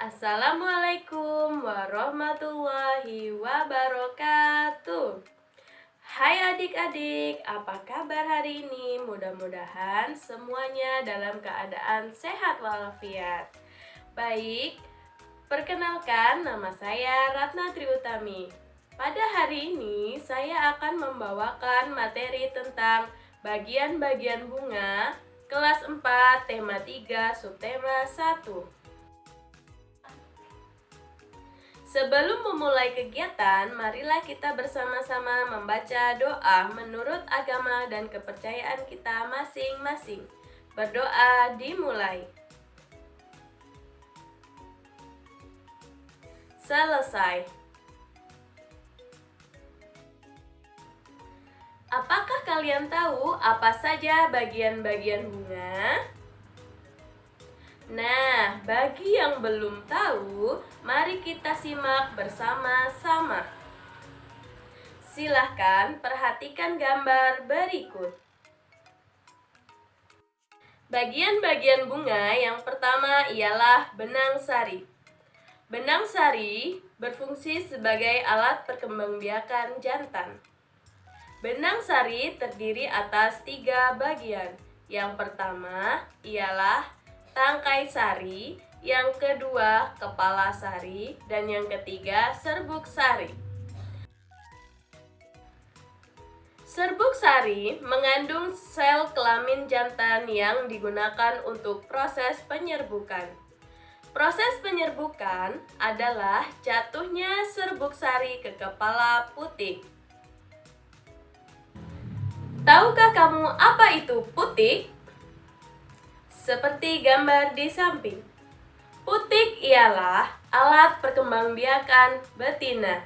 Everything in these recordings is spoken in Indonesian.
Assalamualaikum warahmatullahi wabarakatuh. Hai adik-adik, apa kabar hari ini? Mudah-mudahan semuanya dalam keadaan sehat walafiat. Baik, perkenalkan nama saya Ratna Triutami. Pada hari ini saya akan membawakan materi tentang bagian-bagian bunga kelas 4, tema 3, subtema 1. Sebelum memulai kegiatan, marilah kita bersama-sama membaca doa menurut agama dan kepercayaan kita masing-masing. Berdoa dimulai. Selesai. Apakah kalian tahu apa saja bagian-bagian bunga? Nah, bagi yang belum tahu, mari kita simak bersama-sama. Silahkan perhatikan gambar berikut. Bagian-bagian bunga yang pertama ialah benang sari. Benang sari berfungsi sebagai alat perkembangbiakan jantan. Benang sari terdiri atas 3 bagian. Yang pertama ialah tangkai sari, yang kedua kepala sari, dan yang ketiga serbuk sari. Serbuk sari mengandung sel kelamin jantan yang digunakan untuk proses penyerbukan. Proses penyerbukan adalah jatuhnya serbuk sari ke kepala putik. Tahukah kamu apa itu putik? Seperti gambar di samping. Putik ialah alat perkembangbiakan betina.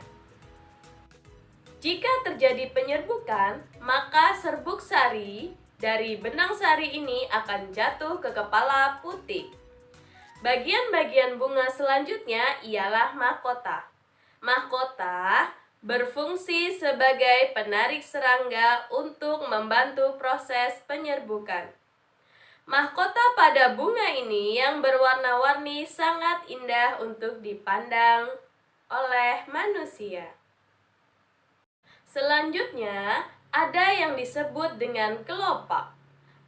Jika terjadi penyerbukan, maka serbuk sari dari benang sari ini akan jatuh ke kepala putik. Bagian-bagian bunga selanjutnya ialah mahkota. Mahkota berfungsi sebagai penarik serangga untuk membantu proses penyerbukan. Mahkota pada bunga ini yang berwarna-warni sangat indah untuk dipandang oleh manusia. Selanjutnya, ada yang disebut dengan kelopak.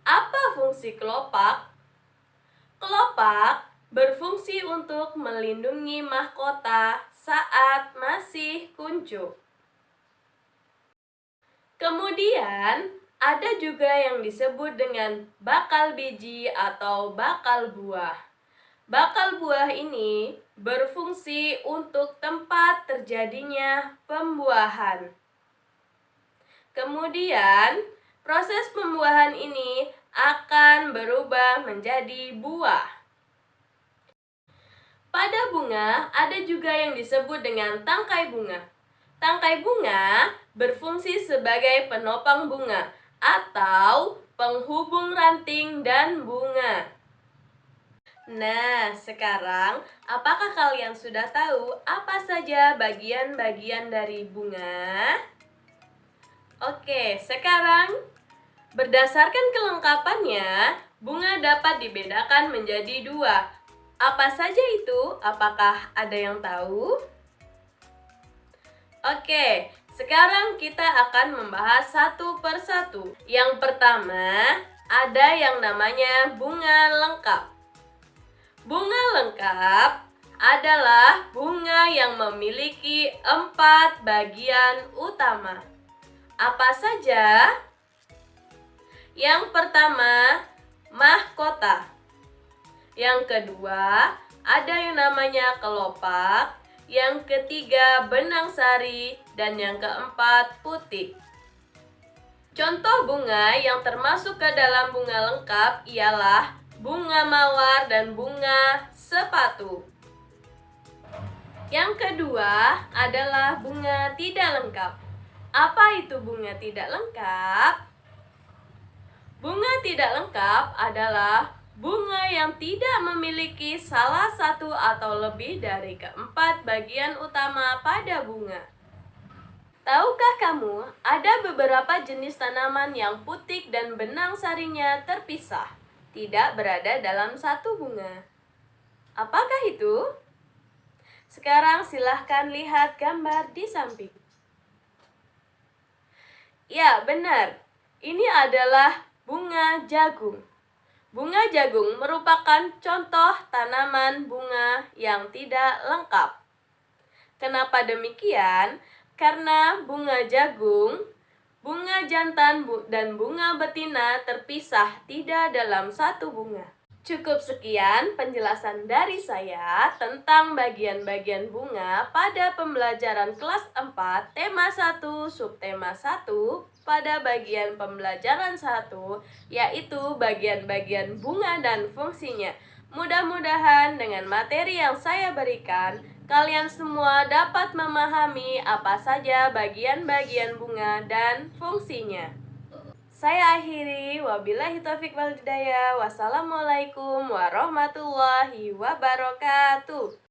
Apa fungsi kelopak? Kelopak berfungsi untuk melindungi mahkota saat masih kuncup. Kemudian, ada juga yang disebut dengan bakal biji atau bakal buah. Bakal buah ini berfungsi untuk tempat terjadinya pembuahan. Kemudian, proses pembuahan ini akan berubah menjadi buah. Pada bunga, ada juga yang disebut dengan tangkai bunga. Tangkai bunga berfungsi sebagai penopang bunga atau penghubung ranting dan bunga. Nah, sekarang apakah kalian sudah tahu apa saja bagian-bagian dari bunga? Oke, sekarang berdasarkan kelengkapannya, bunga dapat dibedakan menjadi 2. Apa saja itu? Apakah ada yang tahu? Oke, sekarang kita akan membahas satu persatu. Yang pertama, ada yang namanya bunga lengkap. Bunga lengkap adalah bunga yang memiliki 4 bagian utama. Apa saja? Yang pertama, mahkota. Yang kedua, ada yang namanya kelopak. Yang ketiga, benang sari, dan yang keempat, putik. Contoh bunga yang termasuk ke dalam bunga lengkap ialah bunga mawar dan bunga sepatu. Yang kedua adalah bunga tidak lengkap. Apa itu bunga tidak lengkap? Bunga tidak lengkap adalah bunga yang tidak memiliki salah satu atau lebih dari keempat bagian utama pada bunga. Tahukah kamu, ada beberapa jenis tanaman yang putik dan benang sarinya terpisah, tidak berada dalam satu bunga. Apakah itu? Sekarang silahkan lihat gambar di samping. Ya, benar. Ini adalah bunga jagung. Bunga jagung merupakan contoh tanaman bunga yang tidak lengkap. Kenapa demikian? Karena bunga jagung, bunga jantan dan bunga betina terpisah tidak dalam satu bunga. Cukup sekian penjelasan dari saya tentang bagian-bagian bunga pada pembelajaran kelas 4 tema 1 subtema 1 pada bagian pembelajaran 1 yaitu bagian-bagian bunga dan fungsinya. Mudah-mudahan dengan materi yang saya berikan kalian semua dapat memahami apa saja bagian-bagian bunga dan fungsinya. Saya akhiri, wabillahi taufiq wal hidayah. Wassalamualaikum warahmatullahi wabarakatuh.